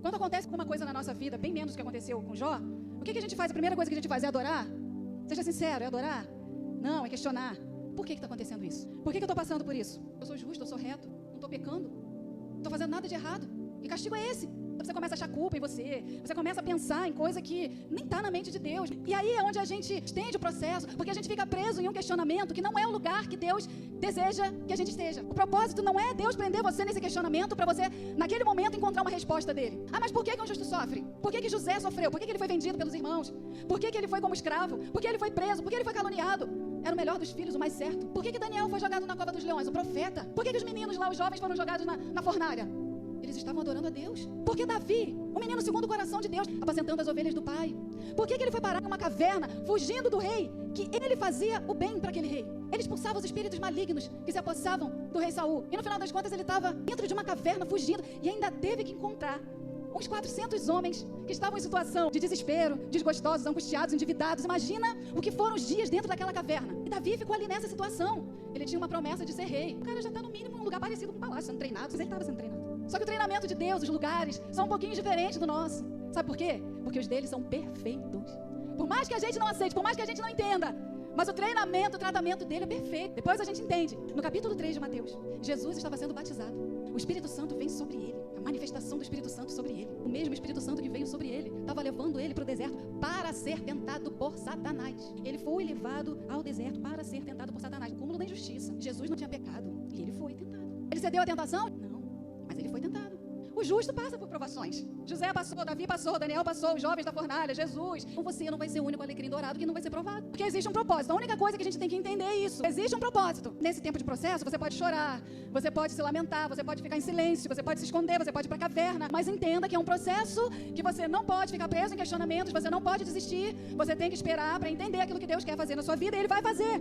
Quando acontece alguma coisa na nossa vida, bem menos do que aconteceu com Jó, o que a gente faz? A primeira coisa que a gente faz é adorar? Seja sincero, é adorar? Não, é questionar. Por que está acontecendo isso? Por que eu estou passando por isso? Eu sou justo, eu sou reto, não estou pecando, não estou fazendo nada de errado. Que castigo é esse? Você começa a achar culpa em você começa a pensar em coisa que nem está na mente de Deus. E aí é onde a gente estende o processo, porque a gente fica preso em um questionamento que não é o lugar que Deus deseja que a gente esteja. O propósito não é Deus prender você nesse questionamento para você, naquele momento, encontrar uma resposta dele. Ah, mas por que um justo sofre? Por que José sofreu? Por que ele foi vendido pelos irmãos? Por que ele foi como escravo? Por que ele foi preso? Por que ele foi caluniado? Era o melhor dos filhos, o mais certo. Por que Daniel foi jogado na cova dos leões? O profeta. Por que os meninos lá, os jovens, foram jogados na fornalha? Eles estavam adorando a Deus. Por que Davi, o menino segundo o coração de Deus, apacentando as ovelhas do pai? Por que ele foi parar numa caverna, fugindo do rei, que ele fazia o bem para aquele rei? Ele expulsava os espíritos malignos que se apossavam do rei Saul. E no final das contas ele estava dentro de uma caverna, fugindo, e ainda teve que encontrar uns 400 homens que estavam em situação de desespero, desgostosos, angustiados, endividados. Imagina o que foram os dias dentro daquela caverna. E Davi ficou ali nessa situação. Ele tinha uma promessa de ser rei. O cara já está no mínimo num lugar parecido com um palácio, sendo treinado, mas ele estava sendo treinado. Só que o treinamento de Deus, os lugares, são um pouquinho diferentes do nosso. Sabe por quê? Porque os deles são perfeitos. Por mais que a gente não aceite, por mais que a gente não entenda, mas o treinamento, o tratamento dele é perfeito. Depois a gente entende. No capítulo 3 de Mateus, Jesus estava sendo batizado. O Espírito Santo vem sobre ele. A manifestação do Espírito Santo sobre ele. O mesmo Espírito Santo que veio sobre ele estava levando ele para o deserto para ser tentado por Satanás. Ele foi levado ao deserto para ser tentado por Satanás. O cúmulo da injustiça. Jesus não tinha pecado e ele foi tentado. Ele cedeu à tentação? Não, mas ele foi tentado. O justo passa por provações. José passou, Davi passou, Daniel passou, os jovens da fornalha, Jesus. Então você não vai ser o único alecrim dourado que não vai ser provado. Porque existe um propósito. A única coisa que a gente tem que entender é isso. Existe um propósito. Nesse tempo de processo, você pode chorar, você pode se lamentar, você pode ficar em silêncio, você pode se esconder, você pode ir para a caverna. Mas entenda que é um processo que você não pode ficar preso em questionamentos, você não pode desistir. Você tem que esperar para entender aquilo que Deus quer fazer na sua vida e Ele vai fazer.